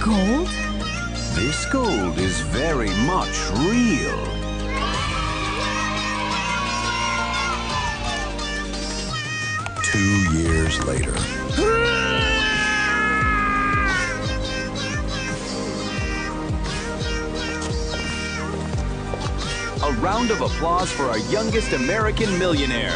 Gold? This gold is very much real. Years later. A round of applause for our youngest American millionaire.